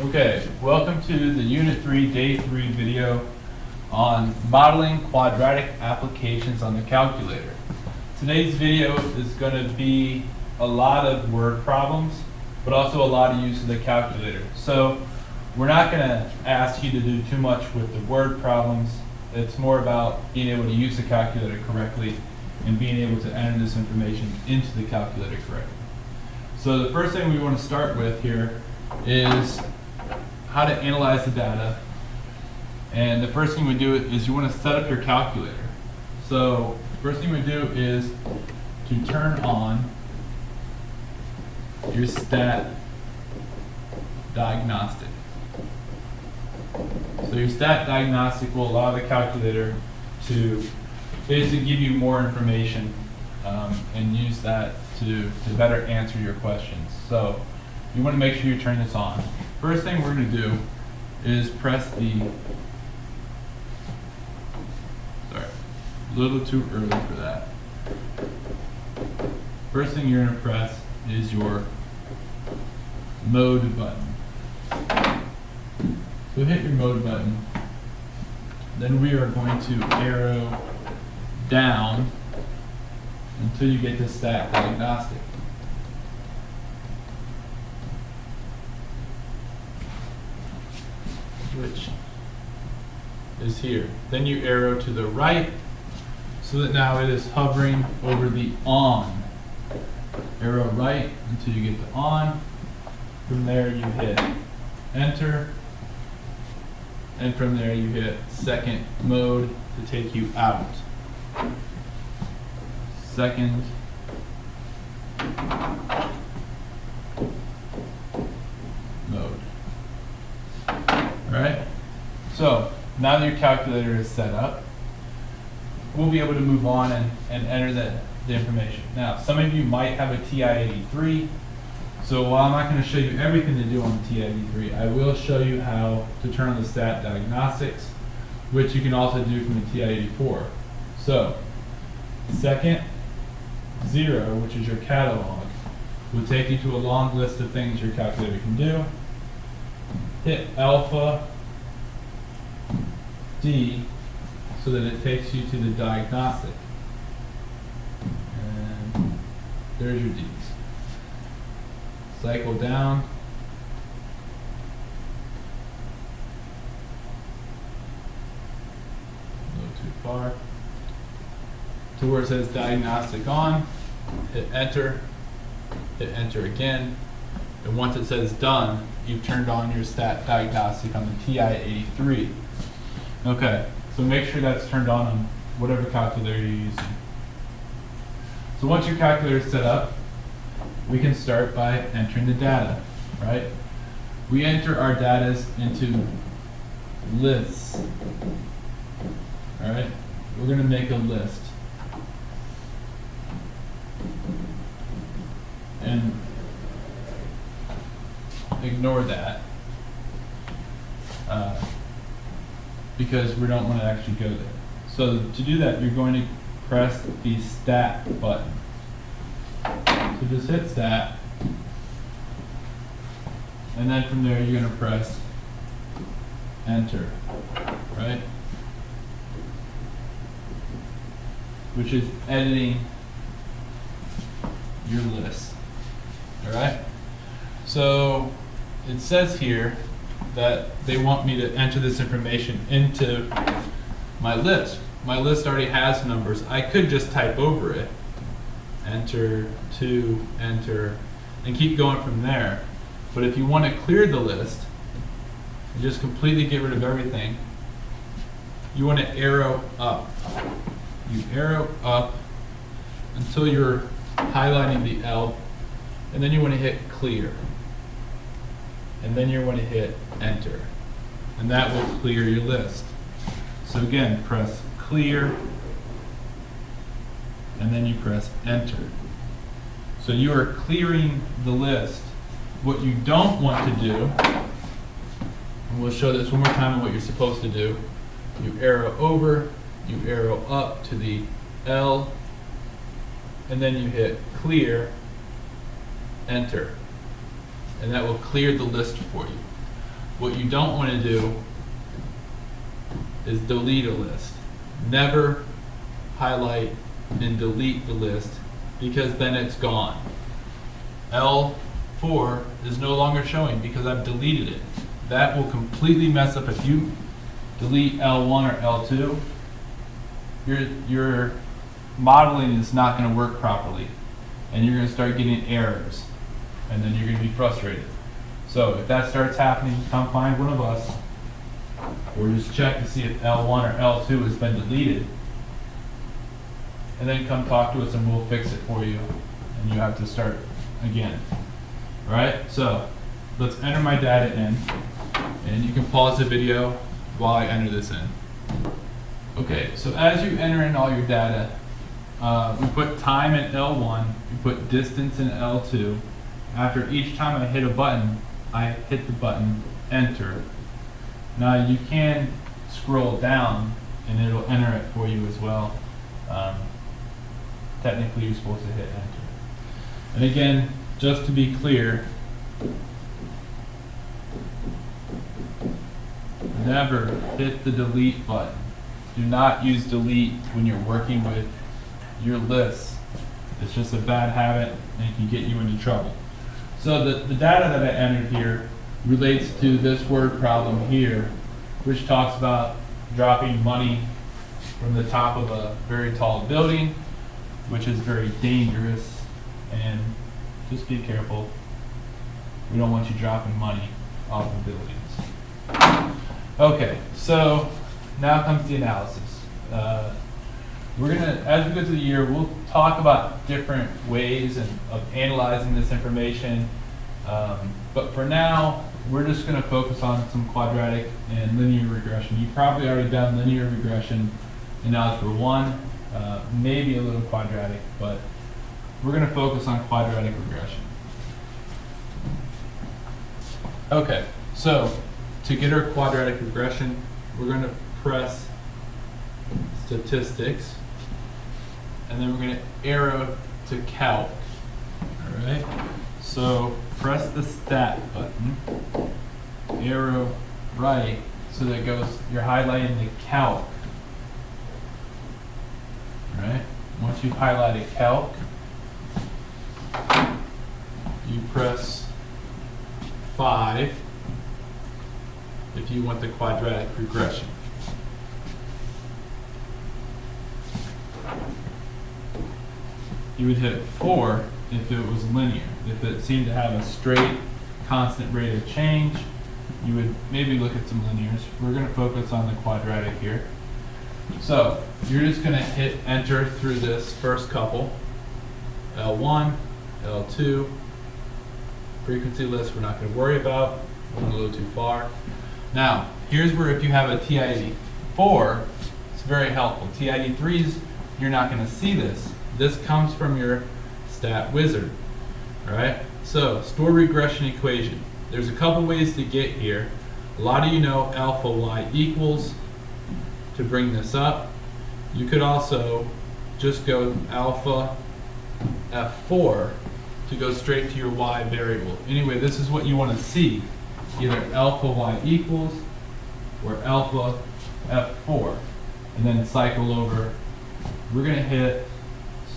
Okay, welcome to the Unit 3, Day 3 video on modeling quadratic applications on the calculator. Today's video is going to be a lot of word problems, but also a lot of use of the calculator. So we're not going to ask you to do too much with the word problems. It's more about being able to use the calculator correctly and being able to enter this information into the calculator correctly. So the first thing we want to start with here is how to analyze the data. And the first thing we do is you want to set up your calculator. So the first thing we do is to turn on your stat diagnostic. So your stat diagnostic will allow the calculator to basically give you more information and use that to better answer your questions. So you want to make sure you turn this on. First thing we're going to do is press the, sorry, a little too early for that. First thing you're going to press is your mode button. So hit your mode button. Then we are going to arrow down until you get to stat diagnostic. Which is here. Then you arrow to the right so that now it is hovering over the on. Arrow right until you get to on. From there you hit enter. And from there you hit second mode to take you out. Second mode. Alright, so now that your calculator is set up, we'll be able to move on and enter the information. Now, some of you might have a TI-83, so while I'm not going to show you everything to do on the TI-83, I will show you how to turn on the stat diagnostics, which you can also do from the TI-84. So, second 0, which is your catalog, will take you to a long list of things your calculator can do. Hit alpha D so that it takes you to the diagnostic. And there's your D's. Cycle down. A little too far. To where it says diagnostic on. Hit enter. Hit enter again. And once it says done, you've turned on your stat diagnostic on the TI-83. Okay, so make sure that's turned on whatever calculator you're using. So once your calculator is set up, we can start by entering the data, right? We enter our data into lists. All right, we're going to make a list. And ignore that because we don't want to actually go there. So to do that, you're going to press the stat button. So just hit stat, and then from there you're going to press enter, right? Which is editing your list. All right? So it says here that they want me to enter this information into my list. My list already has numbers. I could just type over it, enter, to, enter, and keep going from there. But if you want to clear the list, and just completely get rid of everything, you want to arrow up. You arrow up until you're highlighting the L, and then you want to hit clear. And then you want to hit enter. And that will clear your list. So again, press clear, and then you press enter. So you are clearing the list. What you don't want to do, and we'll show this one more time on what you're supposed to do, you arrow over, you arrow up to the L, and then you hit clear, enter. And that will clear the list for you. what you don't want to do is delete a list. Never highlight and delete the list, because then it's gone. L4 is no longer showing because I've deleted it. That will completely mess up. If you delete L1 or L2, your modeling is not going to work properly, and you're going to start getting errors, and then you're going to be frustrated. So if that starts happening, come find one of us, or just check to see if L1 or L2 has been deleted, and then come talk to us and we'll fix it for you, and you have to start again. All right, so let's enter my data in, and you can pause the video while I enter this in. Okay, so as you enter in all your data, we put time in L1, we put distance in L2. After each time I hit a button, I hit the button enter. Now you can scroll down and it'll enter it for you as well. Technically you're supposed to hit enter. And again, just to be clear, never hit the delete button. Do not use delete when you're working with your lists. It's just a bad habit and it can get you into trouble. So the data that I entered here relates to this word problem here, which talks about dropping money from the top of a very tall building, which is very dangerous, and just be careful. We don't want you dropping money off of buildings. Okay, so now comes the analysis. We're gonna, as we go through the year, we'll talk about different ways of analyzing this information. But for now, we're just gonna focus on some quadratic and linear regression. You've probably already done linear regression in Algebra 1, maybe a little quadratic, but we're gonna focus on quadratic regression. Okay, so to get our quadratic regression, we're gonna press statistics, and then we're going to arrow to calc. All right. So press the stat button, arrow right, so that it goes. You're highlighting the calc. All right. Once you've highlighted calc, you press 5 if you want the quadratic regression. You would hit 4 if it was linear. If it seemed to have a straight, constant rate of change, you would maybe look at some linears. We're going to focus on the quadratic here. So you're just going to hit enter through this first couple. L1, L2, frequency list we're not going to worry about. We're going a little too far. Now, here's where if you have a TI-84, it's very helpful. TI-83s, you're not going to see this. This comes from your stat wizard, all right? So, store regression equation. There's a couple ways to get here. A lot of you know alpha y equals to bring this up. You could also just go alpha F4 to go straight to your y variable. Anyway, this is what you want to see, either alpha y equals or alpha F4, and then cycle over. We're going to hit,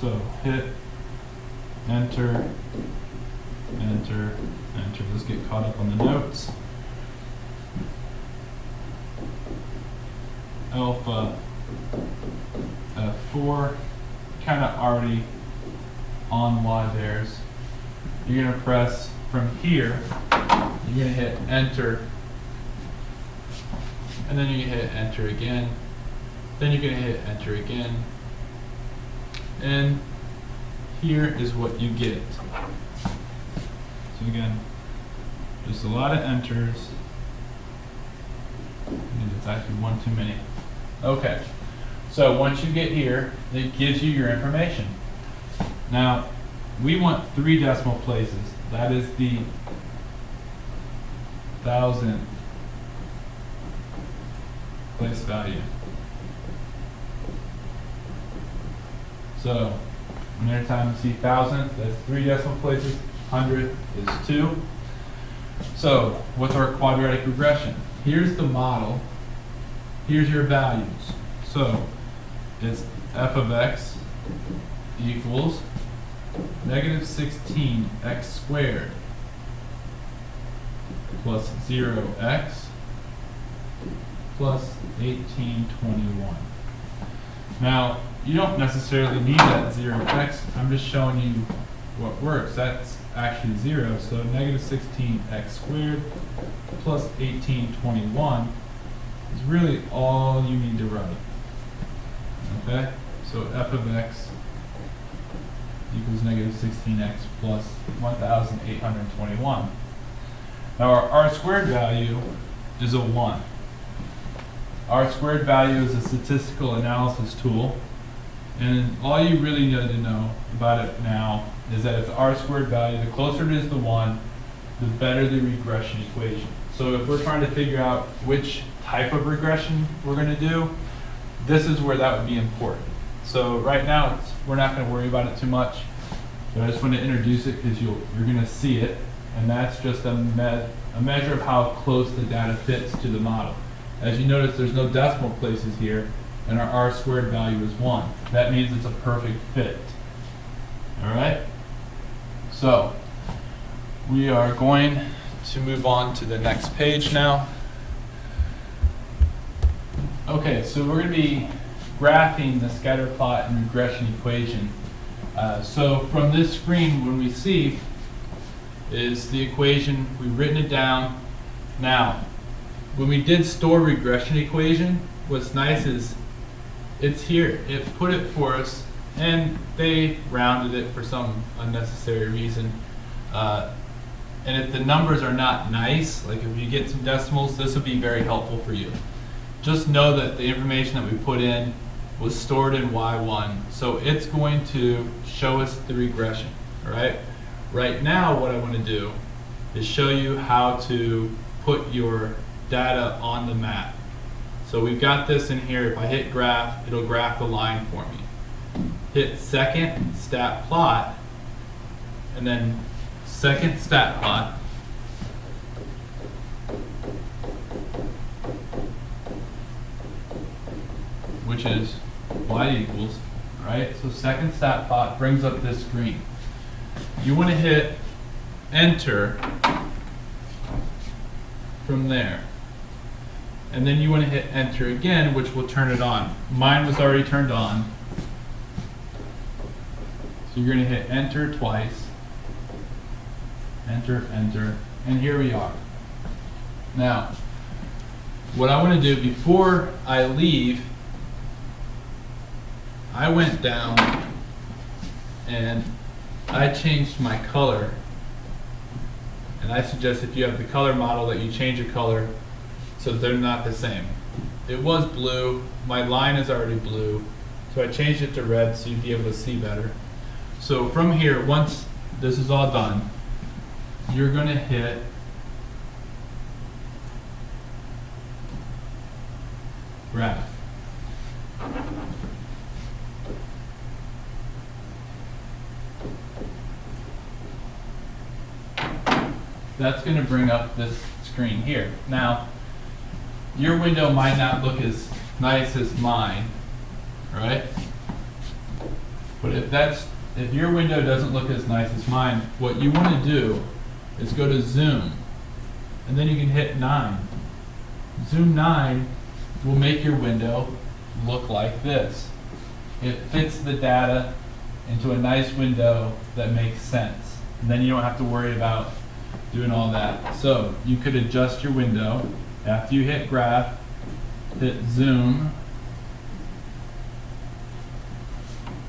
so hit, enter, enter, enter. Let's get caught up on the notes. Alpha F4, kind of already on y theirs. You're going to press from here, you're going to hit enter, and then you're going to hit enter again, then you're going to hit enter again, and here is what you get. So again, just a lot of enters, and it's actually one too many. Okay, so once you get here, it gives you your information. Now, we want 3 decimal places. That is the 1,000th place value. So, anytime you see 1,000th, that's 3 decimal places. 100th is 2. So with our quadratic regression, here's the model, here's your values. So it's f of x equals negative 16x squared plus 0x plus 1821. Now, you don't necessarily need that 0x. I'm just showing you what works. That's actually 0, so negative 16x squared plus 1821 is really all you need to write. Okay? So f of x equals negative 16x plus 1821. Now our r squared value is a 1. R squared value is a statistical analysis tool, and all you really need to know about it now is that if the r squared value, the closer it is to 1, the better the regression equation. So if we're trying to figure out which type of regression we're going to do, this is where that would be important. So right now, we're not going to worry about it too much, but I just want to introduce it because you're going to see it, and that's just a measure of how close the data fits to the model. As you notice, there's no decimal places here, and our r squared value is 1. That means it's a perfect fit. All right? So we are going to move on to the next page now. Okay, so we're going to be graphing the scatterplot and regression equation. So from this screen, when we see is the equation, we've written it down. Now, when we did store regression equation, what's nice is it's here. It put it for us, and they rounded it for some unnecessary reason. And if the numbers are not nice, like if you get some decimals, this will be very helpful for you. Just know that the information that we put in was stored in Y1, so it's going to show us the regression, all right? Right now, what I want to do is show you how to put your data on the map. So we've got this in here. If I hit graph, it'll graph the line for me. Hit second stat plot, and then second stat plot. Which is y equals, right? So second stat plot brings up this screen. You want to hit enter from there. And then you want to hit enter again, which will turn it on. Mine was already turned on. So you're going to hit enter twice. Enter, enter, and here we are. Now, what I want to do before I leave, I went down and I changed my color. And I suggest if you have the color model that you change your color so that they're not the same. It was blue, my line is already blue, so I changed it to red so you'd be able to see better. So from here, once this is all done, you're going to hit graph. That's going to bring up this screen here. Now, your window might not look as nice as mine, right? But if your window doesn't look as nice as mine, what you want to do is go to zoom, and then you can hit 9. Zoom 9 will make your window look like this. It fits the data into a nice window that makes sense. And then you don't have to worry about doing all that. So you could adjust your window after you hit graph, hit zoom,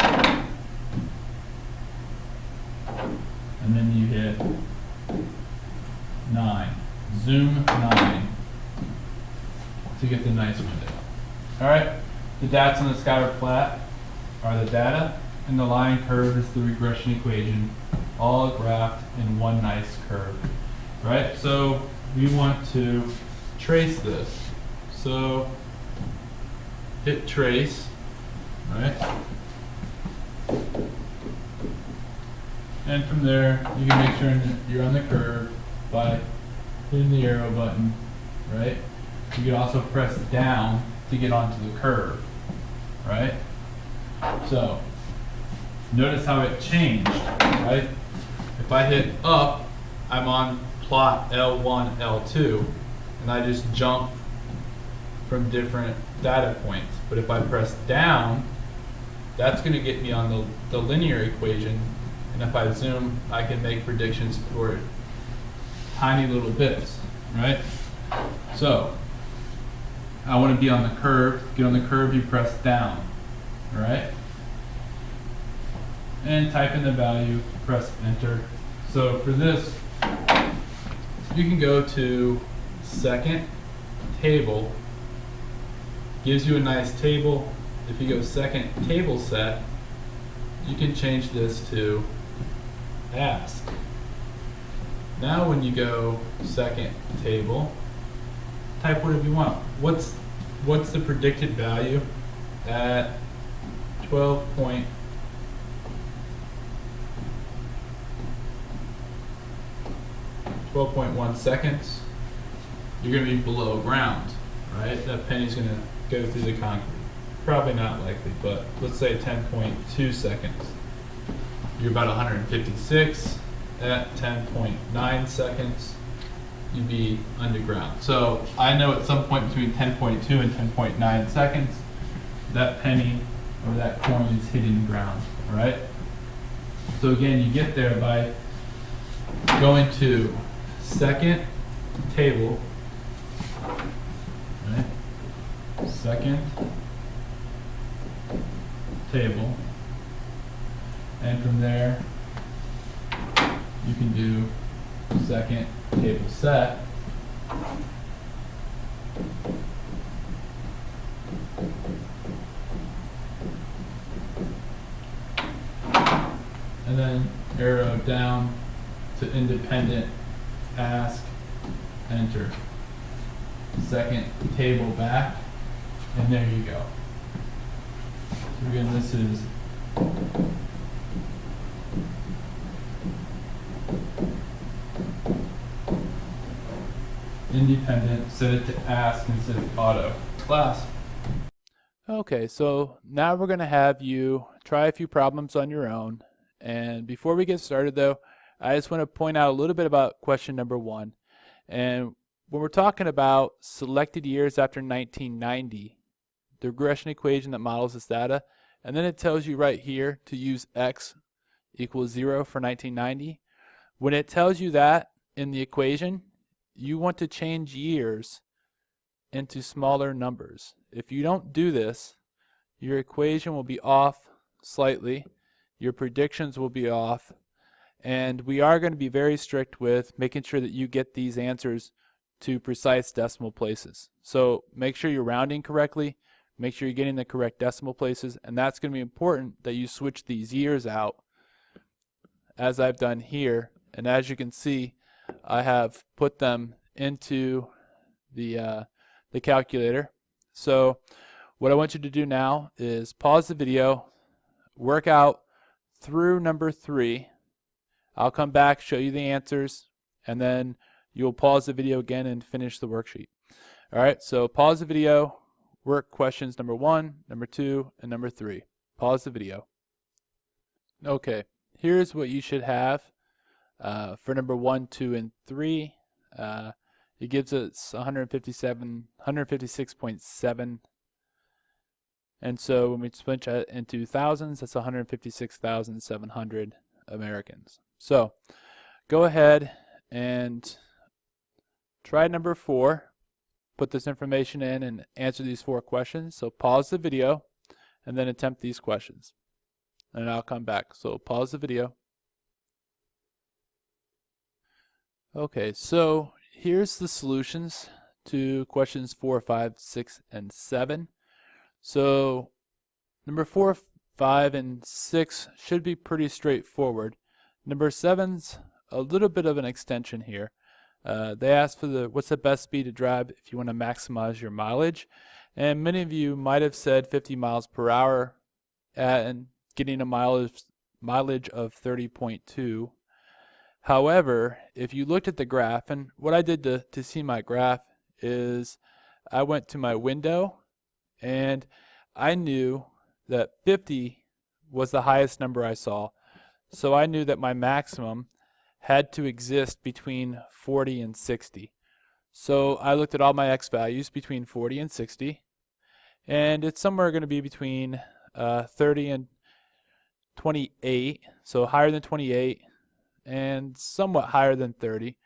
and then you hit 9. Zoom 9 to get the nice window. Alright, the dots on the scatterplot are the data, and the line curve is the regression equation, all graphed in one nice curve. Right? So we want to trace this. So hit trace, right? And from there, you can make sure you're on the curve by hitting the arrow button, right? You can also press down to get onto the curve, right? So, notice how it changed, right? If I hit up, I'm on plot L1, L2, and I just jump from different data points. But if I press down, that's going to get me on the linear equation, and if I zoom, I can make predictions for tiny little bits, right? So, I want to be on the curve. To get on the curve, you press down, all right? And type in the value, press enter. So for this, you can go to second table, gives you a nice table. If you go second table set, you can change this to ask. Now when you go second table, type whatever you want. What's the predicted value at 12.1 seconds? You're going to be below ground, right? That penny's going to go through the concrete. Probably not likely, but let's say 10.2 seconds. You're about 156. At 10.9 seconds, you'd be underground. So I know at some point between 10.2 and 10.9 seconds, that penny or that coin is hitting the ground, right? So again, you get there by going to second table, right? Second table, and from there you can do second table set, and then arrow down to independent, ask, enter, second table back, and there you go. So again, this is independent, set it to ask instead of auto. Class. Okay, so now we're going to have you try a few problems on your own. And before we get started though, I just want to point out a little bit about question number 1. And when we're talking about selected years after 1990, the regression equation that models this data, and then it tells you right here to use x equals 0 for 1990. When it tells you that in the equation, you want to change years into smaller numbers. If you don't do this, your equation will be off slightly, your predictions will be off, and we are going to be very strict with making sure that you get these answers to precise decimal places. So make sure you're rounding correctly, make sure you're getting the correct decimal places, and that's going to be important that you switch these years out as I've done here. And as you can see, I have put them into the calculator. So what I want you to do now is pause the video, work out through number 3. I'll come back, show you the answers, and then you'll pause the video again and finish the worksheet. Alright, so pause the video, work questions number 1, number 2, and number 3. Pause the video. Okay, here's what you should have for number 1, 2, and 3. It gives us 156.7. And so when we switch it into thousands, that's 156,700 Americans. So go ahead and try number 4. Put this information in and answer these 4 questions. So pause the video and then attempt these questions. And I'll come back. So pause the video. Okay, so here's the solutions to questions 4, 5, 6, and 7. So number 4, 5, and 6 should be pretty straightforward. Number 7's a little bit of an extension here. They asked for what's the best speed to drive if you want to maximize your mileage. And many of you might have said 50 miles per hour and getting a mileage of 30.2. However, if you looked at the graph, and what I did to see my graph is I went to my window and I knew that 50 was the highest number I saw. So I knew that my maximum had to exist between 40 and 60. So I looked at all my x values between 40 and 60, and it's somewhere going to be between 30 and 28, so higher than 28 and somewhat higher than 30.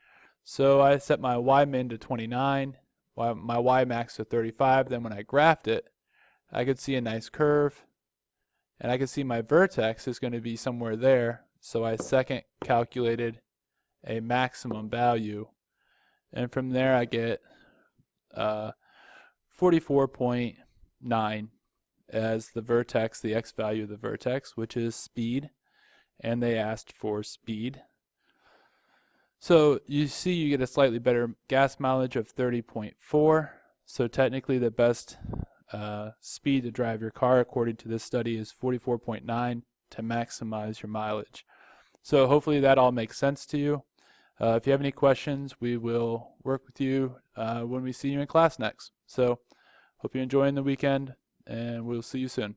So I set my y min to 29, my y max to 35. Then when I graphed it, I could see a nice curve, and I could see my vertex is going to be somewhere there. So I second calculated a maximum value, and from there I get 44.9 as the vertex, the x value of the vertex, which is speed, and they asked for speed. So you see you get a slightly better gas mileage of 30.4. So technically the best speed to drive your car according to this study is 44.9 to maximize your mileage. So hopefully that all makes sense to you. If you have any questions, we will work with you when we see you in class next. So hope you're enjoying the weekend, and we'll see you soon.